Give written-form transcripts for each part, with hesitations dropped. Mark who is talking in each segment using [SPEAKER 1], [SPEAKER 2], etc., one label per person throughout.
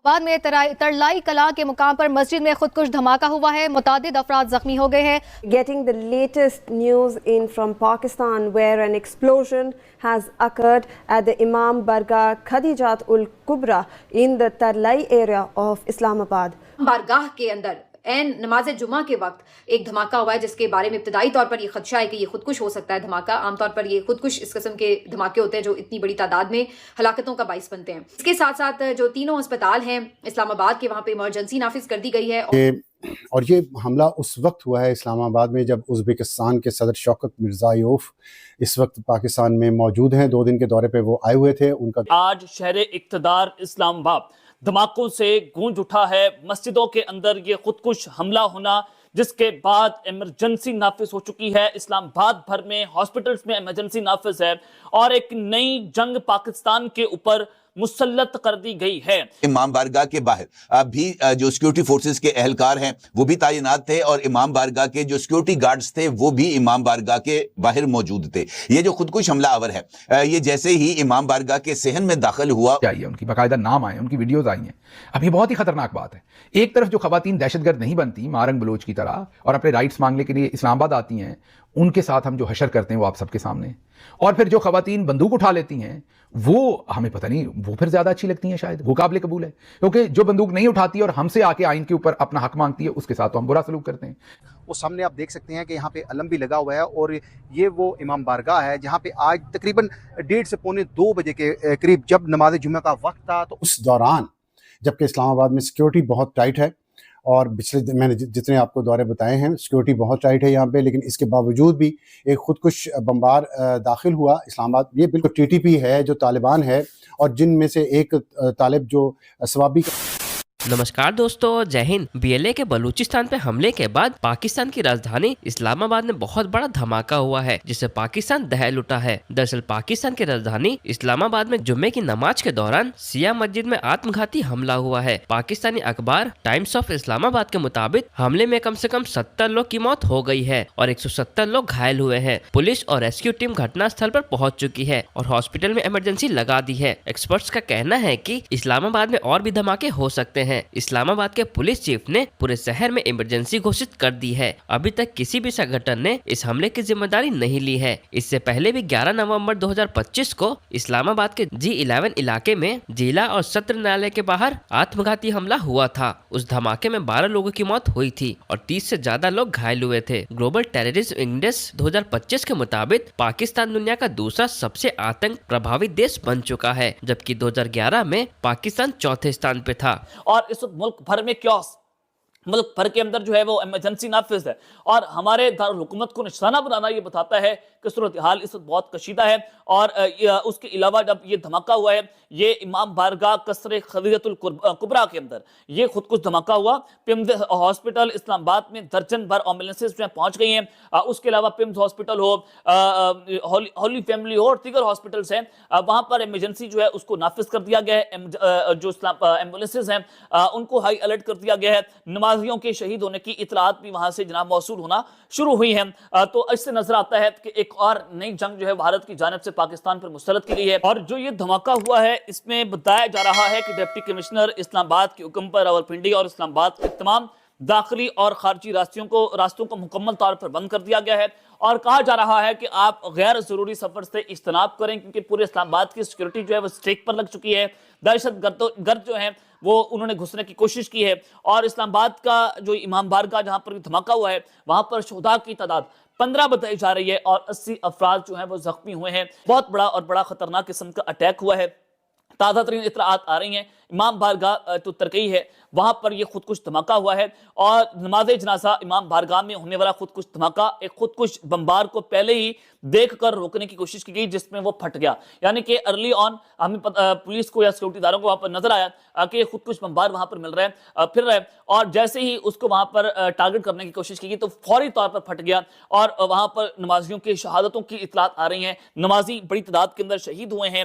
[SPEAKER 1] بعد میں ترلائی کلاں کے مقام پر مسجد میں خودکش دھماکہ ہوا ہے، متعدد افراد زخمی ہو گئے ہیں۔
[SPEAKER 2] Getting the latest news in from Pakistan, where an explosion has occurred at the Imam Bargah Khadijat ul Kubra in the Tarlai area of Islamabad.
[SPEAKER 3] بارگاہ کے اندر این نماز جمعہ کے وقت ایک دھماکہ ہوا ہے، جس کے بارے میں ابتدائی طور پر یہ خدشہ ہے کہ یہ خودکش ہو سکتا ہے دھماکہ۔ عام طور پر یہ خودکش اس قسم کے دھماکے ہوتے ہیں جو اتنی بڑی تعداد میں ہلاکتوں کا باعث بنتے ہیں۔ اس کے ساتھ ساتھ جو تینوں اسپتال ہیں اسلام آباد کے، وہاں پہ ایمرجنسی نافذ کر دی گئی ہے۔
[SPEAKER 4] اور یہ حملہ اس وقت ہوا ہے اسلام آباد میں جب ازبکستان کے صدر شوکت مرزائیوف اس وقت پاکستان میں موجود ہیں، 2 دن کے دورے پہ وہ آئے ہوئے تھے۔ ان کا
[SPEAKER 5] آج شہر اقتدار اسلام آباد دھماکوں سے گونج اٹھا ہے، مسجدوں کے اندر یہ خودکش حملہ ہونا، جس کے بعد ایمرجنسی نافذ ہو چکی ہے۔ اسلام آباد بھر میں ہاسپٹلز میں ایمرجنسی نافذ ہے اور ایک نئی جنگ پاکستان کے اوپر مسلط کر دی گئی ہے۔
[SPEAKER 6] امام بارگاہ کے باہر بھی جو سیکیورٹی فورسز کے اہلکار ہیں وہ بھی تعینات تھے، اور امام بارگاہ کے جو سیکیورٹی گارڈز تھے وہ بھی امام بارگاہ کے باہر موجود تھے۔ یہ جو خودکش حملہ آور ہے، یہ جیسے ہی امام بارگاہ کے صحن میں داخل ہوا،
[SPEAKER 7] ان کی باقاعدہ نام آئے، ان کی ویڈیوز آئی ہیں۔ اب یہ بہت ہی خطرناک بات ہے۔ ایک طرف جو خواتین دہشت گرد نہیں بنتی مارنگ بلوچ کی طرح اور اپنے رائٹس مانگنے کے لیے اسلام آباد آتی ہیں، ان کے ساتھ ہم جو حشر کرتے ہیں وہ آپ سب کے سامنے، اور پھر جو خواتین بندوق اٹھا لیتی ہیں وہ ہمیں پتہ نہیں، وہ پھر زیادہ اچھی لگتی ہیں، شاید وہ قابل قبول ہے، کیونکہ جو بندوق نہیں اٹھاتی اور ہم سے آ کے آئین کے اوپر اپنا حق مانگتی ہے، اس کے ساتھ تو ہم برا سلوک کرتے ہیں۔
[SPEAKER 8] وہ سامنے آپ دیکھ سکتے ہیں کہ یہاں پہ علم بھی لگا ہوا ہے، اور یہ وہ امام بارگاہ ہے جہاں پہ آج تقریباً 1:30 سے 1:45 بجے کے قریب جب نماز جمعہ کا وقت تھا، تو
[SPEAKER 4] اس دوران جبکہ اسلام آباد میں سیکیورٹی بہت ٹائٹ ہے، اور پچھلے میں نے جتنے آپ کو دورے بتائے ہیں سیکیورٹی بہت ٹائٹ ہے یہاں پہ، لیکن اس کے باوجود بھی ایک خودکش بمبار داخل ہوا اسلام آباد۔ یہ بالکل ٹی ٹی پی ہے جو طالبان ہے، اور جن میں سے ایک طالب جو ثوابی
[SPEAKER 9] نمسکار دوستو، جے ہند۔ بی ایل اے کے بلوچستان پہ حملے کے بعد پاکستان کی راجدھانی اسلام آباد میں بہت بڑا دھماکہ ہوا ہے، جس سے پاکستان دہل اٹھا ہے۔ دراصل پاکستان کی راجدھانی اسلام آباد میں جمعے کی نماز کے دوران سیاہ مسجد میں آتم گھاتی حملہ ہوا ہے۔ پاکستانی اخبار ٹائمز آف اسلام آباد کے مطابق حملے میں کم سے کم 70 لوگ کی موت ہو گئی ہے اور 170 لوگ گھائل ہوئے ہیں۔ پولیس اور ریسکیو ٹیم گھٹنا استھل پر پہنچ چکی ہے اور ہاسپٹل میں ایمرجنسی لگا دی ہے۔ ایکسپرٹس کا کہنا ہے کہ اسلام آباد میں اور بھی دھماکے ہو سکتے ہیں۔ اسلام آباد کے پولیس چیف نے پورے شہر میں ایمرجنسی گھوشت کر دی ہے۔ ابھی تک کسی بھی سنگھٹن نے اس حملے کی ذمہ داری نہیں لی ہے۔ اس سے پہلے بھی 11 نومبر 2025 کو اسلام آباد کے G11 علاقے میں ضلع اور سطر نیالے کے باہر آتم گھاتی حملہ ہوا تھا۔ اس دھماکے میں 12 لوگوں کی موت ہوئی تھی اور 30 سے زیادہ لوگ گھائل ہوئے تھے۔ گلوبل ٹیررزم انڈیکس 2025 کے مطابق پاکستان دنیا کا دوسرا سب سے آتنک پربھاوی دیش بن چکا ہے، جبکہ 2011 میں پاکستان چوتھے استان پہ تھا۔
[SPEAKER 5] اور اس وقت ملک بھر میں کیوس، ملک بھر کے اندر جو ہے وہ ایمرجنسی نافذ ہے، اور ہمارے دارالحکومت کو نشانہ بنانا یہ بتاتا ہے کہ صورتحال اس وقت بہت کشیدہ ہے۔ اور اس کے علاوہ جب یہ دھماکہ ہوا ہے، یہ امام بارگاہ قصر خدیجۃ الکبریٰ کے اندر یہ خودکش دھماکہ ہوا۔ پیمز ہاسپٹل اسلام آباد میں درجن بھر ایمبولینسز جو ہیں پہنچ گئی ہیں۔ اس کے علاوہ پیمز ہاسپٹل ہو، ہولی فیملی ہو اور دیگر ہاسپٹلس ہیں، وہاں پر ایمرجنسی جو ہے اس کو نافذ کر دیا گیا ہے۔ جو ایمبولینسز ہیں ان کو ہائی الرٹ کر دیا گیا ہے۔ نمازیوں کے شہید ہونے کی اطلاعات بھی وہاں سے جناب موصول ہونا شروع ہوئی ہیں۔ تو اس سے نظر آتا ہے کہ ایک اور نئی جنگ جو ہے بھارت کی جانب سے پاکستان پر مسلط کی گئی ہے۔ اور جو یہ دھماکہ ہوا ہے اس میں بتایا جا رہا ہے کہ ڈپٹی کمشنر اسلام آباد کے حکم پر راولپنڈی اور اسلام آباد کے تمام داخلی اور خارجی راستوں کو مکمل طور پر بند کر دیا گیا ہے، اور کہا جا رہا ہے کہ آپ غیر ضروری سفر سے اجتناب کریں، کیونکہ پورے اسلام آباد کی سیکورٹی جو ہے وہ اسٹیک پر لگ چکی ہے۔ دہشت گرد جو ہیں وہ انہوں نے گھسنے کی کوشش کی ہے، اور اسلام آباد کا جو امام بارگاہ جہاں پر دھماکہ ہوا ہے وہاں پر شہداء کی تعداد 15 بتائی جا رہی ہے، اور 80 افراد جو ہیں وہ زخمی ہوئے ہیں۔ بہت بڑا خطرناک قسم کا اٹیک ہوا ہے۔ تازہ ترین اطلاعات آ رہی ہیں امام بارگاہ تو ترکئی ہے، وہاں پر یہ خودکش دھماکہ ہوا ہے، اور نماز جنازہ امام بارگاہ میں ہونے والا خودکش دھماکہ ایک خودکش بمبار کو پہلے ہی دیکھ کر روکنے کی کوشش کی گئی، جس میں وہ پھٹ گیا۔ یعنی کہ ارلی آن ہمیں پولیس کو یا سیکورٹی داروں کو وہاں پر نظر آیا کہ خودکش بمبار وہاں پر مل رہا ہے، پھر رہا ہے، اور جیسے ہی اس کو وہاں پر ٹارگٹ کرنے کی کوشش کی گئی تو فوری طور پر پھٹ گیا، اور وہاں پر نمازیوں کی شہادتوں کی اطلاعات آ رہی ہیں۔ نمازی بڑی تعداد کے اندر شہید ہوئے ہیں،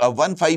[SPEAKER 6] 15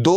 [SPEAKER 6] 2